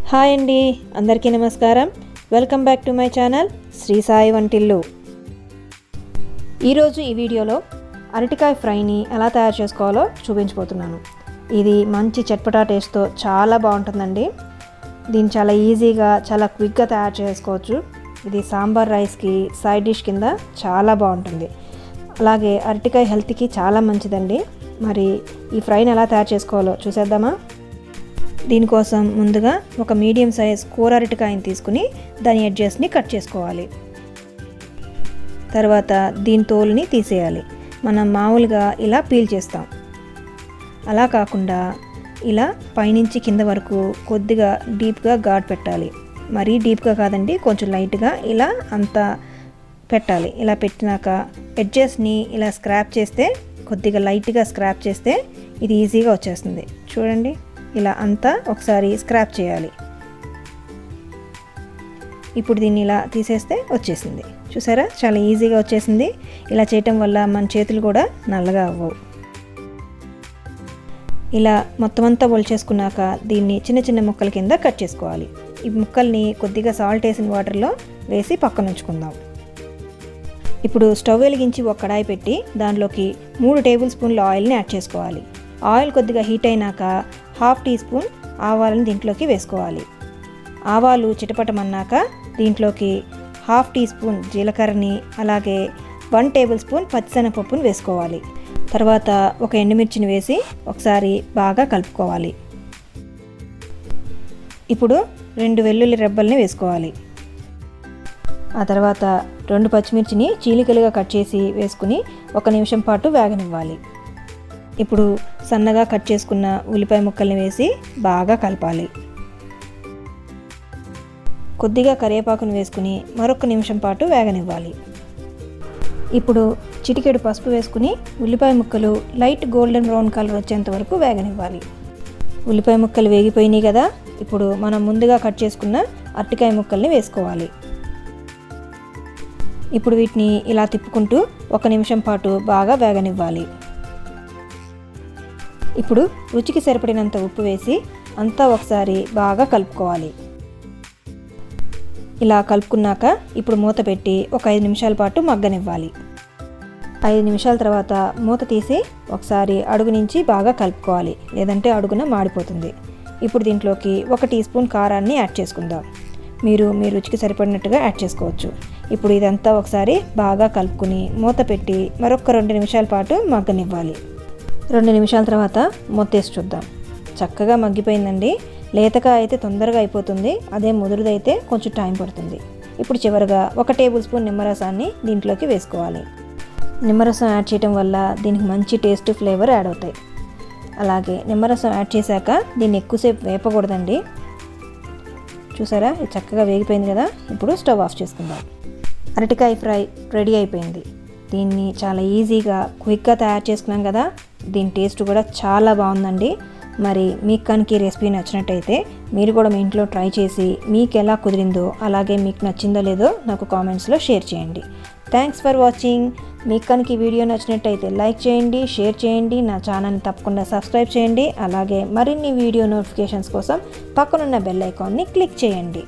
Hi అండి, అందరికీ నమస్కారం. Welcome back to my channel Sri Sai Vantillu. ఈరోజు ఈ వీడియోలో అరటికాయ ఫ్రైని ఎలా తయారు చేసుకోవాలో చూపించబోతున్నాను. ఇది మంచి చట్పటా టేస్ట్తో చాలా బాగుంటుందండి. దీన్ని చాలా ఈజీగా చాలా క్విక్గా తయారు చేసుకోవచ్చు. ఇది సాంబార్ రైస్కి సైడ్ డిష్ కింద చాలా బాగుంటుంది. అలాగే అరటికాయ హెల్త్కి చాలా మంచిదండి. మరి ఈ ఫ్రైని ఎలా తయారు చేసుకోవాలో చూసేద్దామా? దీనికోసం ముందుగా ఒక మీడియం సైజ్ కూర అరటికాయని తీసుకుని దాని ఎడ్జెస్ని కట్ చేసుకోవాలి. తర్వాత దీని తోలుని తీసేయాలి. మనం మామూలుగా ఇలా పీల్ చేస్తాం, అలా కాకుండా ఇలా పైనుంచి కింద వరకు కొద్దిగా డీప్గా ఘాట్ పెట్టాలి. మరీ డీప్గా కాదండి, కొంచెం లైట్గా ఇలా అంతా పెట్టాలి. ఇలా పెట్టినాక ఎడ్జెస్ని ఇలా స్క్రాప్ చేస్తే, కొద్దిగా లైట్గా స్క్రాప్ చేస్తే ఇది ఈజీగా వచ్చేస్తుంది. చూడండి, ఇలా అంతా ఒకసారి స్క్రాప్ చేయాలి. ఇప్పుడు దీన్ని ఇలా తీసేస్తే వచ్చేసింది. చూసారా, చాలా ఈజీగా వచ్చేసింది. ఇలా చేయటం వల్ల మన చేతులు కూడా నల్లగా అవ్వవు. ఇలా మొత్తం అంతా ఒలిచేసుకున్నాక దీన్ని చిన్న చిన్న ముక్కల కింద కట్ చేసుకోవాలి. ఈ ముక్కల్ని కొద్దిగా సాల్ట్ వేసిన వాటర్లో వేసి పక్కన ఉంచుకుందాం. ఇప్పుడు స్టవ్ వెలిగించి ఒక కడాయి పెట్టి దానిలోకి 3 టేబుల్ స్పూన్ల ఆయిల్ని యాడ్ చేసుకోవాలి. ఆయిల్ కొద్దిగా హీట్ అయినాక 1/2 టీ స్పూన్ ఆవాలను దీంట్లోకి వేసుకోవాలి. ఆవాలు చిటపటమన్నాక దీంట్లోకి 1/2 టీ స్పూన్ జీలకర్రని, అలాగే 1 టేబుల్ స్పూన్ పచ్చిశనగపప్పును వేసుకోవాలి. తర్వాత ఒక ఎండుమిర్చిని వేసి ఒకసారి బాగా కలుపుకోవాలి. ఇప్పుడు 2 వెల్లుల్లి రెబ్బల్ని వేసుకోవాలి. ఆ తర్వాత 2 పచ్చిమిర్చిని చీలికలుగా కట్ చేసి వేసుకుని 1 నిమిషం పాటు వేగనివ్వాలి. ఇప్పుడు సన్నగా కట్ చేసుకున్న ఉల్లిపాయ ముక్కల్ని వేసి బాగా కలపాలి. కొద్దిగా కరివేపాకును వేసుకుని మరొక నిమిషం పాటు వేగనివ్వాలి. ఇప్పుడు చిటికెడు పసుపు వేసుకుని ఉల్లిపాయ ముక్కలు లైట్ గోల్డెన్ బ్రౌన్ కలర్ వచ్చేంత వరకు వేగనివ్వాలి. ఉల్లిపాయ ముక్కలు వేగిపోయినాయి కదా, ఇప్పుడు మనం ముందుగా కట్ చేసుకున్న అరటికాయ ముక్కల్ని వేసుకోవాలి. ఇప్పుడు వీటిని ఇలా తిప్పుకుంటూ 1 నిమిషం పాటు బాగా వేగనివ్వాలి. ఇప్పుడు రుచికి సరిపడినంత ఉప్పు వేసి అంతా ఒకసారి బాగా కలుపుకోవాలి. ఇలా కలుపుకున్నాక ఇప్పుడు మూత పెట్టి ఒక 5 నిమిషాల పాటు మగ్గనివ్వాలి. 5 నిమిషాల తర్వాత మూత తీసి ఒకసారి అడుగు నుంచి బాగా కలుపుకోవాలి, లేదంటే అడుగున మాడిపోతుంది. ఇప్పుడు దీంట్లోకి 1 టీ స్పూన్ కారాన్ని యాడ్ చేసుకుందాం. మీరు మీ రుచికి సరిపడినట్టుగా యాడ్ చేసుకోవచ్చు. ఇప్పుడు ఇదంతా ఒకసారి బాగా కలుపుకుని మూత పెట్టి మరొక 2 నిమిషాల పాటు మగ్గనివ్వాలి. 2 నిమిషాల తర్వాత మూత తీసి చూద్దాం. చక్కగా మగ్గిపోయిందండి. లేతగా అయితే తొందరగా అయిపోతుంది, అదే ముదురుదైతే కొంచెం టైం పడుతుంది. ఇప్పుడు చివరిగా 1 టేబుల్ స్పూన్ నిమ్మరసాన్ని దీంట్లోకి వేసుకోవాలి. నిమ్మరసం యాడ్ చేయడం వల్ల దీనికి మంచి టేస్ట్, ఫ్లేవర్ యాడ్ అవుతాయి. అలాగే నిమ్మరసం యాడ్ చేశాక దీన్ని ఎక్కువసేపు వేపకూడదండి. చూసారా, ఇది చక్కగా వేగిపోయింది కదా. ఇప్పుడు స్టవ్ ఆఫ్ చేసుకుందాం. అరటికాయ ఫ్రై రెడీ అయిపోయింది. దీన్ని చాలా ఈజీగా క్విక్గా తయారు చేసుకున్నాం కదా. దీని టేస్ట్ కూడా చాలా బాగుందండి. మరి మీకు కనుక ఈ రెసిపీ నచ్చినట్టయితే మీరు కూడా మీ ఇంట్లో ట్రై చేసి మీకు ఎలా కుదిరిందో, అలాగే మీకు నచ్చిందో లేదో నాకు కామెంట్స్లో షేర్ చేయండి. Thanks for watching. మీకు కనుక ఈ వీడియో నచ్చినట్టయితే లైక్ చేయండి, షేర్ చేయండి, నా ఛానల్ని తప్పకుండా సబ్స్క్రైబ్ చేయండి. అలాగే మరిన్ని వీడియో నోటిఫికేషన్స్ కోసం పక్కనున్న బెల్ ఐకాన్ని క్లిక్ చేయండి.